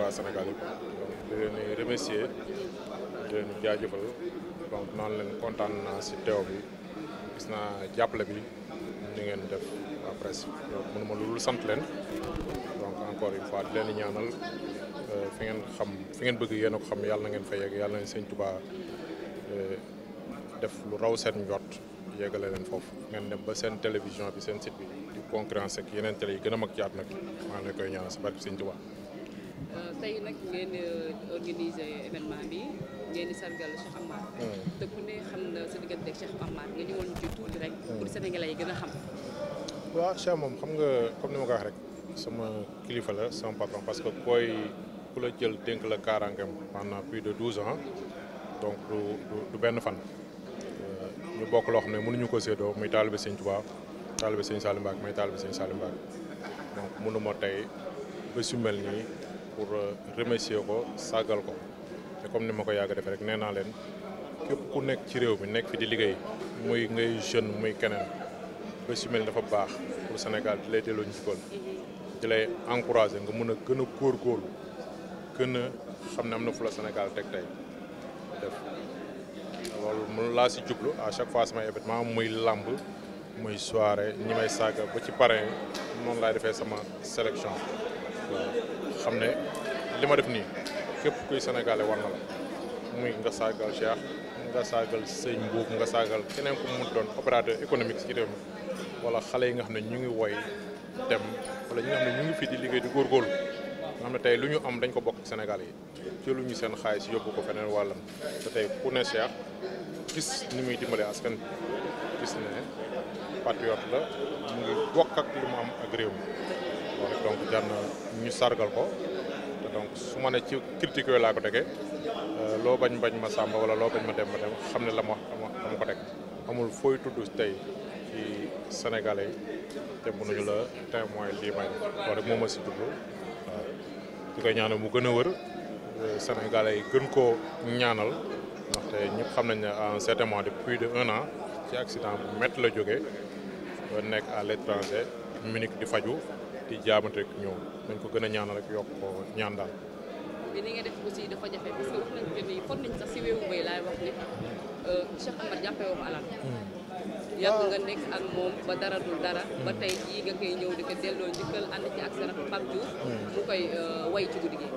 waa Sénégal yëpp donc di leen remercier di leen jaajëfal donc naan leen kontaan naa si teew bi gis naa jàppale bi ni ngeen def waa presse donc mënuma lu sant leen donc encore une fois di leen ñaanal fi ngeen bëgg yéen a ko xam yàlla na ngeen fa yegg yàlla na Sëñ Tuubaa def lu raw seen njort yeggale leen foofu ngeen dem ba seen télévision bi seen site bi di concurrence ak yeneen télé yi gën a mag jaat nag maa ngi koy ñaanal si barke Sëñ Tuubaa. tey nag ngeen organiser événement bi ngeen di sargal Cheikh Amar. te ku ne xam na sa diggante ak Cheikh Amar nga ñëwoon ci tuuti rek. pour Sénégalais yi gën a xam. waaw Cheikh moom xam nga comme ni ma ko wax rek sama kilifa la sama patron parce que ku la jël dénk la kaaraangeem pendant plus de 12 ans donc du benn fan. ñu bokk loo xam ne mënuñu ko séddoo muy taalibe Sëñ Tuubaa taalibe Sëñ Saliou Mbacké muy taalibe Sëñ Saliou Mbacké donc mënuma tey bés yu mel nii pour remercier ko sàggal ko te comme ni ma ko yàgg defee rek nee naa leen képp ku nekk ci réew mi nekk fi di liggéey muy ngay jeune muy keneen bés yu mel ni dafa baax pour Sénégal di lay delloo njukkal di lay encourager nga mën a gën a góorgóorlu gën a xam ne am na fu la Sénégal teg tey def loolu mun laa si jublu à chaque fois samay événement muy làmb muy soirée ñi may saaga ba ci parrain noonu laay defee sama sélection xam ne li ma def nii képp kuy sénégalais war na la muy nga saagal Cheikh nga saagal sëñ Mbuub nga saagal keneen ku mu doon opérateur économique ci réew mi wala xale yi nga xam ne ñu ngi woy dem wala ñi nga xam ne ñu ngi fi di liggéey di góorgóorlu nga xam ne tey lu ñu am dañ ko bokk Sénégal yi jëluñu seen xaalis yóbbu ko feneen wàllam te tey ku ne Cheikh gis ni muy dimbale askan bi gis ne patriote la mu ngi bokk ak li mu am ak réew mi loolu donc jar na ñu sargal ko te donc su ma ne ci critique yooyu laa ko tegee loo bañ ma Samba wala loo bañ ma dem xam ne la ma ko teg amul fooy tudd tey ci sénégalais yi te mënuñu la témoin lii may loolu rek moo ma si jublu waaw di koy ñaanal mu gën a wër sénégalais yi gën koo ñaanal ndaxte ñëpp xam nañ ne à un certain moment de plus de 1 an ci accident bu métti la jógee ba nekk à l'étranger Munich di faju di jaabante rek ñëw nañ ko gën a ñaanal rek yokk ko ñaan daal. mais ni nga def aussi dafa jafe parce que wax nañ que ni for nañ sax si wéewu bay laay wax ni Cheikh Amar jàppee woo ko alal. yàgg nga nekk ak moom ba dara dul dara. ba tey jii nga koy ñëw di ko delloo njëkkal ànd ci ak sa rakk Pape Diouf mu koy way ci guddi gi.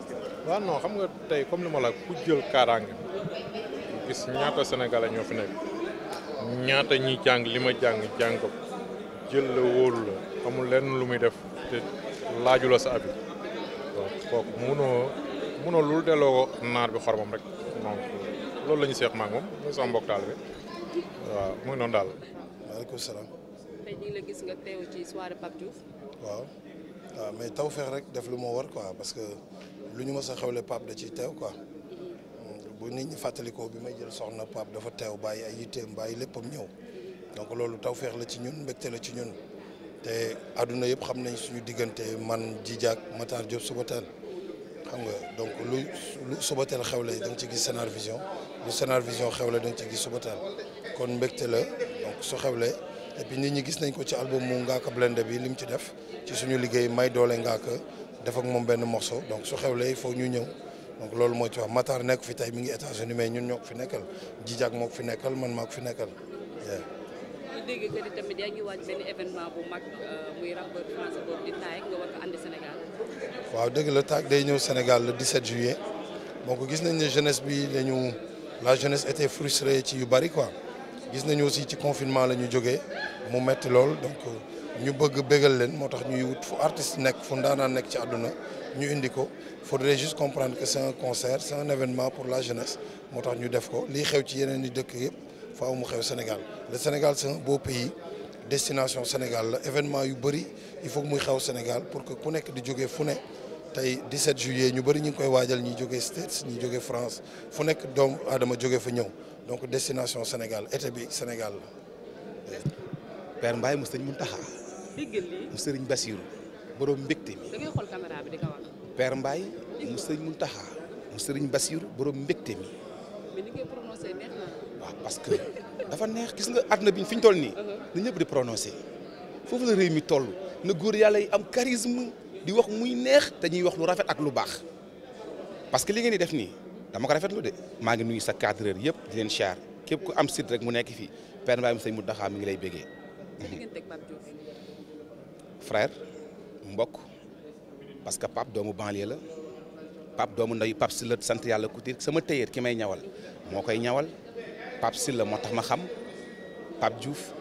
waaw non xam nga tey comme li ma la ku jël kaaraange gis ñaata sénégalais ñoo fi nekk ñaata ñi jàng li ma jàng ko jël la wóolu la amul lenn lu muy def te laaju la sa abi donc kooku munoo lu delloo ko naar bi xoromam rek donc loolu la ñu seex maag moom mooy sama mbokk taal bi waaw mu ngi noonu daal. maaleykum salaam. tey ñu ngi la gis nga teew ci soirée Pape Diouf. waaw mais taw feex rek def lu moo war quoi parce que lu ñu mës a xewle Pape da ciy teew quoi. bu nit ñi fàttalikoo bi may jël soxna Pape dafa teew bàyyi ay yitteem bàyyi léppam ñëw donc loolu tawfeex la ci ñun mbégte la ci ñun te àdduna yëpp xam nañ suñu diggante man Djidiack Matar Diop Subatel xam nga donc lu Subatel xewle da nga ci gis Sénar Vision lu Sénar Vision xewle da nga ci gis Subatel kon mbégte la donc su xewle et puis nit ñi gis nañ ko ci album mu Ngaaka Blindé bi li mu ci def ci suñu liggéey may doole Ngaaka def ak moom benn morceau donc su xewle il faut ñu ñëw. donc loolu moo ci wax Matar nekk fi tey mi ngi États-Unis mais ñun ñoo ko fi nekkal Djidiack moo ko fi nekkal man maa ko fi nekkal. ñu dégg que ni tamit yaa ngi waaj benn événement bu mag muy rappeur français boobu di Taek nga war ko andi Sénégal. waaw dëgg la Taek day ñëw Sénégal le 17 juillet donc gis nañ ne jeunesse bi la jeunesse était frustrée ci yu bari quoi gis nañu aussi ci confinement la ñu jógee mu metti lool donc ñu bëgg bégal leen moo tax ñuy wut fu artiste nekk fu ndaanaan nekk ci àdduna ñu indi ko. faudrait juste comprendre que c'est un concert c'est un événement pour la jeunesse moo tax ñu def ko lii xew ci yeneen i dëkk yëpp faaw mu xew Sénégal le Sénégal c'est un beau pays destination Sénégal la événement yu bëri il faut que muy xew Sénégal pour que ku nekk di jógee fu ne tey 17 juillet ñu bëri ñu ngi koy waajal ñi jógee States ñi jógee France fu nekk doomu aadama jógee fa ñëw donc destination Sénégal été bi Sénégal la. Père Mbaye mu sëñ Mountakha. déggal lii mu sëriñ Bassirou borom mbégte mi. da ngay xool caméra bi di ko wax. Père Mbaye mu sëriñ Mountakha mu sëriñ Bassirou borom mbégte mi. mais ni ngay prononcé neex na. waaw parce que dafa neex gis nga àdduna bi fi ñu toll nii. na ñëpp di prononcé foofu la réew mi toll na góor yàlla yi am charisme di wax muy neex te ñuy wax lu rafet ak lu baax parce que li ngeen di def nii dama ko rafetlu de maa ngi nuyu sa cadreur yëpp di leen char képp ku am site rek mu nekk fii Père Mbaye Sëñ Mountakha mi ngi lay béggee. frère mbokk parce que Pape doomu banlieue la Pape doomu ndeyu Pape Sylla sant yàlla Couture sama tailleur ki may ñawal moo koy ñawal Pape Sylla moo tax ma xam Pape Diouf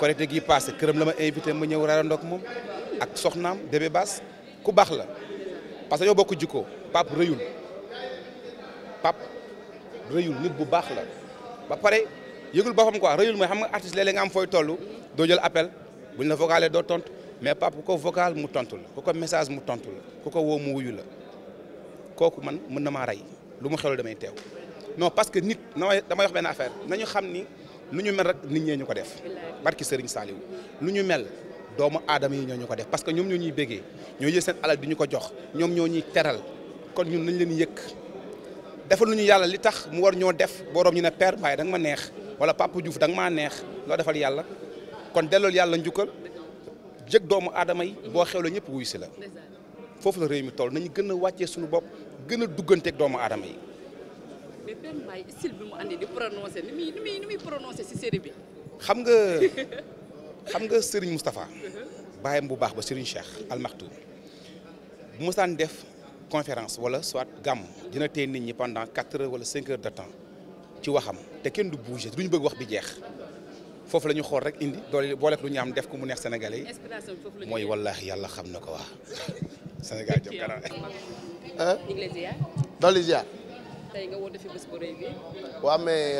Korité gi passé këram la ma invité ma ñëw rarandoog moom ak soxnaam bébé Bass ku baax la parce que yow bokk jikko Pape rëyul nit bu baax la ba pare yëgul boppam quoi rëyul mooy xam nga artiste léeg-léeg nga am fooy toll doo jël appel buñ la vocalé doo tontu mais Pape ku ko vocal mu tontu la ku ko message mu tontu la ku ko woo mu wuyu la kooku man mën na maa rey lu mu xewlu damay teew non parce que nit damay wax benn affaire nañu xam ni lu ñu mel rek nit ñee ñu ko def barki Serigne Saliou lu ñu mel doomu aadama yi ñoo ñu ko def parce que ñoom ñoo ñuy béggee ñoo jël seen alal di ñu ko jox ñoom ñoo ñuy teral kon ñun nañ leen yëkk defal lu ñu yàlla li tax mu war ñoo def borom ñu ne Père Mbaye da nga ma neex wala Papa Diouf da nga maa neex loo defal yàlla kon dellool yàlla njukkal jëg doomu aadama yi boo xewle ñëpp wuyu si la foofu la réew mi toll nañu gën a wàccee suñu bopp gën a dugganteeg doomu aadama yi. mais Père Mbaye style bi mu andi di prononcé ni muy prononcé si série bi. xam nga Serigne Moustapha bàyyam bu baax ba Serigne Cheikh Al Maktoum bu mu daan def conférence wala soit gàmm dina téye nit ñi pendant 4 heures wala 5 heures de temps ci waxam te kenn du bouger duñu bëgg wax bi jeex foofu la ñu xool rek indi doole booleeg lu ñu am def ko mu neex Sénégalais yi mooy wallaahi yàlla xam na ko waa Sénégal jëm kanam. ñu ngi lay ziar. dolli ziar. tey nga woote fi bés bu rëy bi. waaw mais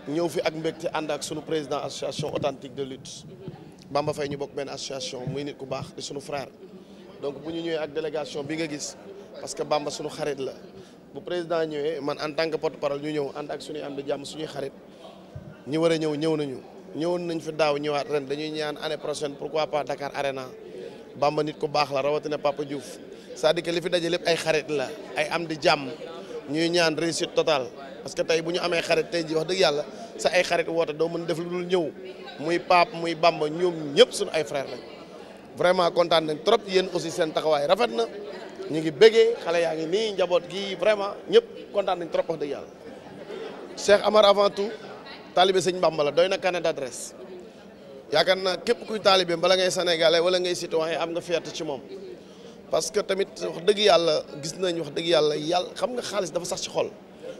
ñëw fi ak mbégte ànd ak sunu président association authentique de lutte Bamba Faye ñu bokk benn association muy nit ku baax di sunu frère donc bu ñu ñëwee ak délégation bi nga gis parce que Bamba sunu xarit la bu président ñëwee man en tant que porte-parole ñu ñëw ànd ak suñuy am di jàmm suñuy xarit ñi war a ñëw nañu ñëwoon nañ fi daaw ñëwaat ren dañuy ñaan année prochaine pourquoi pas Dakar Arena Bamba nit ku baax la rawatina Papa Diouf c'est-à-dire que li fi daje lépp ay xarit la ay am di jàmm ñuy ñaan réussite totale parce que tey bu ñu amee xarit tey ji wax dëgg yàlla sa ay xarit woote doo mën def lu dul ñëw muy Pape muy Bamba ñoom ñëpp suñu ay frère lañ vraiment kontaan nañ trop yéen aussi seen taxawaay rafet na ñu ngi bëggee xale yaa ngi nii njaboot gi vraiment ñëpp kontaan nañ trop wax dëgg yàlla Cheikh Amar avant tout taalibe sëñ Bamba la doy na carnet d'adresse yaakaar naa képp kuy taalibe bala ngay sénégalais wala ngay citoyen am nga fierté ci moom parce que tamit wax dëgg yàlla gis nañ wax dëgg yàlla xam nga xaalis dafa sax ci xol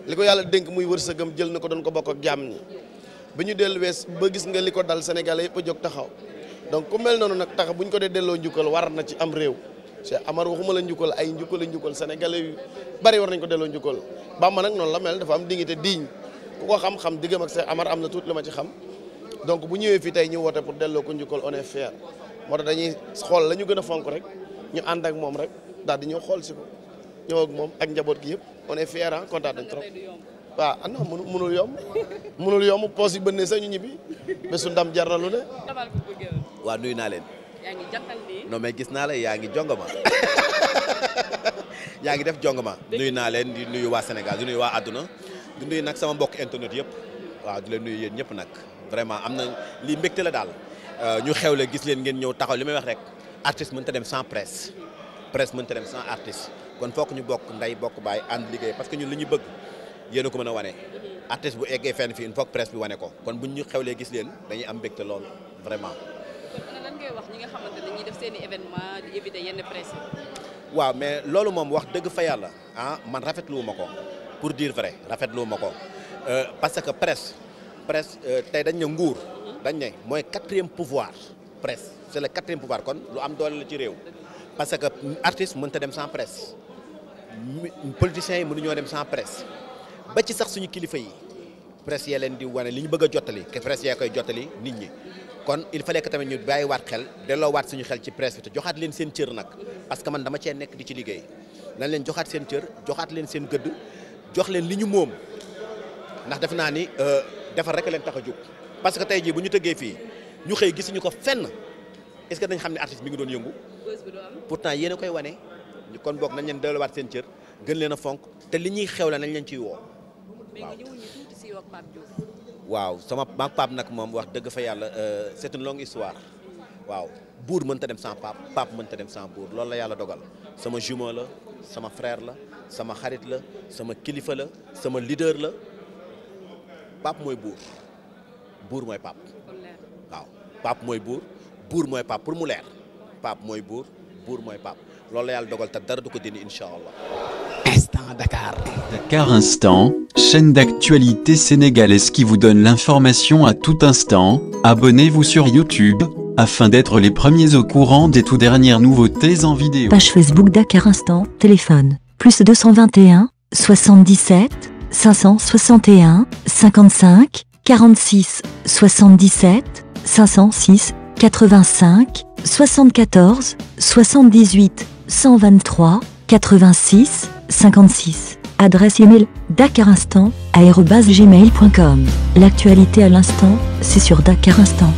li ko yàlla dénk muy wërsëgam jël na ko doon ko bokk ak jàmm ñi ba ñu dellu wees ba gis nga li ko dal sénégalais yëpp a jóg taxaw donc ku mel noonu nag tax bu ñu ko dee delloo njukkal war na ci am réew Cheikh Amar waxuma la njukkal ay njukkal sénégalais yu bari war nañ ko delloo njukkal Bamba nag noonu la mel dafa am dignité digne ku ko xam-xam diggam ak Cheikh Amar am na tuuti lu ma ci xam donc bu ñëwee fii tey ñu woote pour delloo ko njukkal on est fier moo tax dañuy xool la ñu gën a fonk rek ñu ànd ak moom rek daal di ñëw xool si ko ñëw ak moom ak njaboot gi yëpp on est fier ah kontaan nañ trop waaw ah non mënul yomb poos yi bënnee sax ñu ñibbi bésu ndam jar na lu ne. waaw nuyu naa leen. yaa ngi jantal nii. non mais gis naa la yaa ngi jongama yaa ngi def jongama nuyu naa leen di nuyu waa Sénégal di nuyu waa àdduna di nuyu nag sama mbokk internet yëpp waaw di leen nuyu yéen ñëpp nag vraiment am na lii mbégte la daal ñu xewle gis leen ngeen ñëw taxaw li may wax rek artiste mënta dem sans presse mënta dem sans artiste kon fokk ñu bokk nday bokk baay ànd liggéey parce que ñun li ñu bëgg yéen a ko mën a wane artiste bu eggee fenn fii il faut que presse bi wane ko kon buñ ñu xewlee gis leen dañuy am mbégte lool vraiment. kon lan ngay wax ñi nga xamante ne dañuy def seen i événement di éviter yenn presse yi. waaw mais loolu moom wax dëgg fa yàlla ah man rafetlu ma ko pour dire vrai rafetlu ma ko parce que presse tey dañ ne nguur dañ ne mooy 4e pouvoir presse c'est le 4e pouvoir kon lu am doole la ci réew parce que artiste mënta dem sans presse politiciens yi mënuñoo dem sans presse ba ci sax suñu kilifa yi presse yee leen di wane li ñu bëgg a jottali que presse yee koy jottali nit ñi kon il fallait que tamit ñu bàyyi waat xel delloo waat suñu xel ci presse bi te joxaat leen seen cër nag parce que man dama cee nekk di ci liggéey nañ leen joxaat seen cër joxaat leen seen gëdd jox leen li ñu moom ndax def naa ni defar rek leen tax a jóg parce que tey jii bu ñu tëggee fii ñu xëy gisuñu ko fenn est-ce que dañ xam ne artiste bi ngi doon yëngu pourtant yéen a koy wane kon boog nañ leen delluwaat seen cër gën leen a fonk te li ñuy xew la nañ leen ciy woo. mais nga ñëwoon ñu tuuti si yow ak Pape Diouf. waaw sama maag Pape nag moom wax dëgg fa yàlla c'est une longue histoire waaw buur mënta dem sans Pape Pape mënta dem sans buur loolu la yàlla dogal sama jumeau la sama frère la sama xarit la sama kilifa la sama leader la Pape mooy buur buur mooy Pape waaw Pape mooy buur buur mooy Pape pour mu leer Pape mooy buur buur mooy Pape loolu la yàlla dogal te dara du ko dindi incha allah. Instant Dakar. Dakar Instant, chaîne d'actualité sénégalaise qui vous donne l'information à tout instant. Abonnez-vous sur YouTube afin d'être les premiers au courant des tout dernières nouveautés en vidéo. Page Facebook Dakar Instant, téléphone, +221 77 561 55 46 77 506 85 74 78 123 86 56. Adresse email dakarinstant@gmail.com. L'actualité à l'instant, c'est sur Dakar Instant.